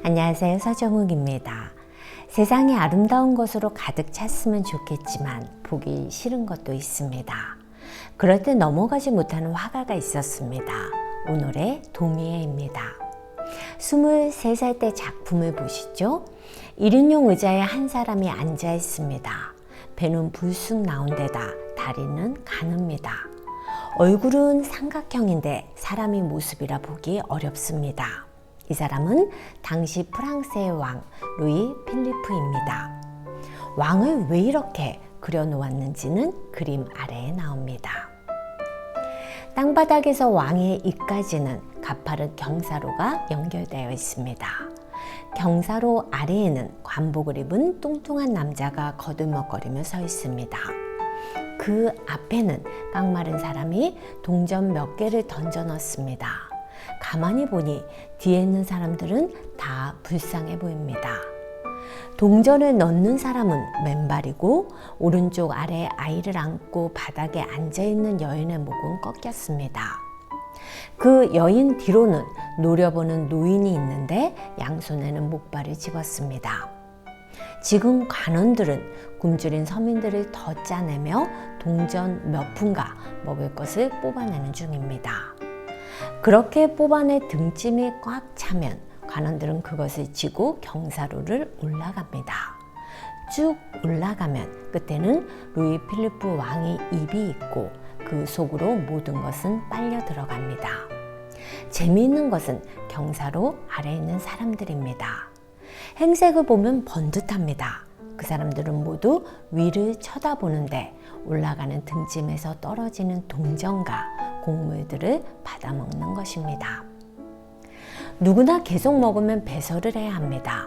안녕하세요. 서정욱입니다. 세상이 아름다운 것으로 가득 찼으면 좋겠지만 보기 싫은 것도 있습니다. 그럴 때 넘어가지 못하는 화가가 있었습니다. 오늘의 도미에입니다. 23살 때 작품을 보시죠. 1인용 의자에 한 사람이 앉아 있습니다. 배는 불쑥 나온 데다 다리는 가늡니다. 얼굴은 삼각형인데 사람의 모습이라 보기 어렵습니다. 이 사람은 당시 프랑스의 왕 루이 필리프입니다. 왕을 왜 이렇게 그려놓았는지는 그림 아래에 나옵니다. 땅바닥에서 왕의 입까지는 가파른 경사로가 연결되어 있습니다. 경사로 아래에는 관복을 입은 뚱뚱한 남자가 거들먹거리며 서 있습니다. 그 앞에는 깡마른 사람이 동전 몇 개를 던져 넣습니다. 가만히 보니 뒤에 있는 사람들은 다 불쌍해 보입니다. 동전을 넣는 사람은 맨발이고 오른쪽 아래 아이를 안고 바닥에 앉아있는 여인의 목은 꺾였습니다. 그 여인 뒤로는 노려보는 노인이 있는데 양손에는 목발을 집었습니다. 지금 관원들은 굶주린 서민들을 더 짜내며 동전 몇 푼가 먹을 것을 뽑아내는 중입니다. 그렇게 뽑아내 등짐이 꽉 차면 관원들은 그것을 쥐고 경사로를 올라갑니다. 쭉 올라가면 끝에는 루이 필리프 왕의 입이 있고 그 속으로 모든 것은 빨려 들어갑니다. 재미있는 것은 경사로 아래에 있는 사람들입니다. 행색을 보면 번듯합니다. 그 사람들은 모두 위를 쳐다보는데 올라가는 등짐에서 떨어지는 동전과 곡물들을 받아먹는 것입니다. 누구나 계속 먹으면 배설을 해야 합니다.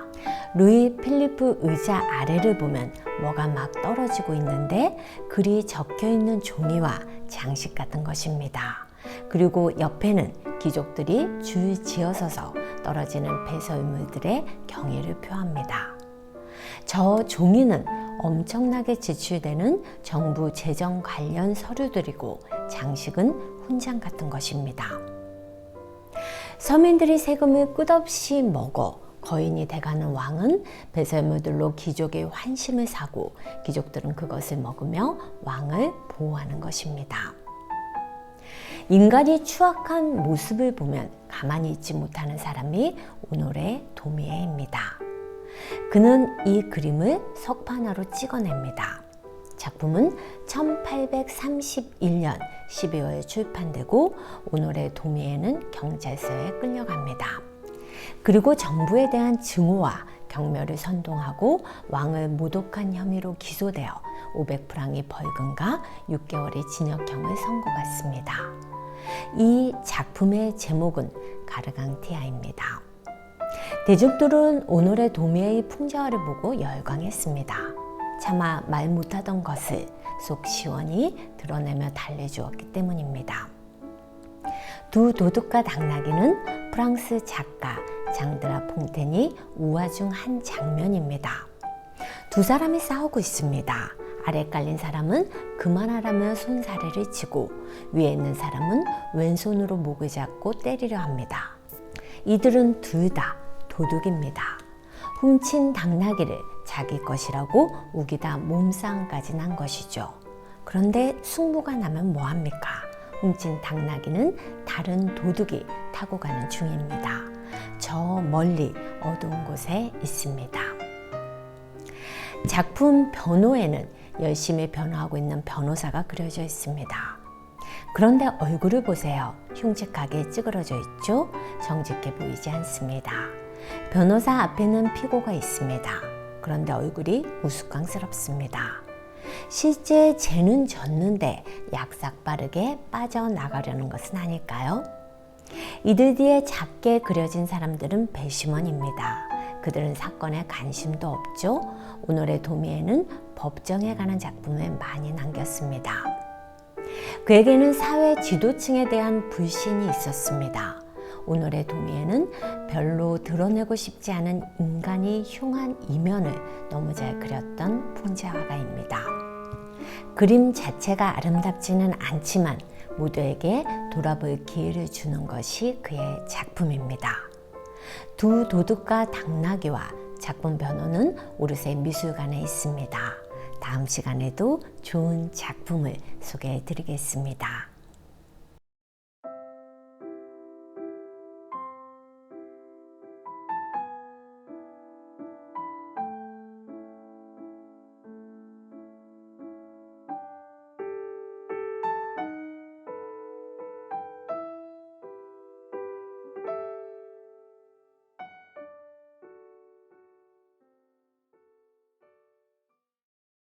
루이 필리프 의자 아래를 보면 뭐가 막 떨어지고 있는데 글이 적혀있는 종이와 장식 같은 것입니다. 그리고 옆에는 귀족들이 줄 지어서서 떨어지는 배설물들의 경위를 표합니다. 저 종이는 엄청나게 지출되는 정부 재정 관련 서류들이고 장식은 훈장 같은 것입니다. 서민들이 세금을 끝없이 먹어 거인이 돼가는 왕은 배설물들로 귀족의 환심을 사고 귀족들은 그것을 먹으며 왕을 보호하는 것입니다. 인간이 추악한 모습을 보면 가만히 있지 못하는 사람이 오늘의 도미에입니다. 그는 이 그림을 석판화로 찍어냅니다. 작품은 1831년 12월에 출판되고 오늘의 도미에는 경찰서에 끌려갑니다. 그리고 정부에 대한 증오와 경멸을 선동하고 왕을 모독한 혐의로 기소되어 500프랑의 벌금과 6개월의 징역형을 선고받습니다. 이 작품의 제목은 가르강티아입니다. 대중들은 오늘의 도미에의 풍자화를 보고 열광했습니다. 차마 말 못하던 것을 속 시원히 드러내며 달래주었기 때문입니다. 두 도둑과 당나귀는 프랑스 작가 장드라 퐁텐이 우화 중 한 장면입니다. 두 사람이 싸우고 있습니다. 아래 깔린 사람은 그만하라며 손사래를 치고 위에 있는 사람은 왼손으로 목을 잡고 때리려 합니다. 이들은 둘 다 도둑입니다. 훔친 당나귀를 자기 것이라고 우기다 몸싸움까지 난 것이죠. 그런데 승부가 나면 뭐합니까? 훔친 당나귀는 다른 도둑이 타고 가는 중입니다. 저 멀리 어두운 곳에 있습니다. 작품 변호에는 열심히 변호하고 있는 변호사가 그려져 있습니다. 그런데 얼굴을 보세요. 흉측하게 찌그러져 있죠? 정직해 보이지 않습니다. 변호사 앞에는 피고가 있습니다. 그런데 얼굴이 우스꽝스럽습니다. 실제 죄는 졌는데 약삭 빠르게 빠져나가려는 것은 아닐까요? 이들 뒤에 작게 그려진 사람들은 배심원입니다. 그들은 사건에 관심도 없죠. 오늘의 도미에는 법정에 관한 작품을 많이 남겼습니다. 그에게는 사회 지도층에 대한 불신이 있었습니다. 오늘의 도미에는 별로 드러내고 싶지 않은 인간이 흉한 이면을 너무 잘 그렸던 풍자화가입니다. 그림 자체가 아름답지는 않지만 모두에게 돌아볼 기회를 주는 것이 그의 작품입니다. 두 도둑과 당나귀와 작품 변호는 오르세 미술관에 있습니다. 다음 시간에도 좋은 작품을 소개해 드리겠습니다.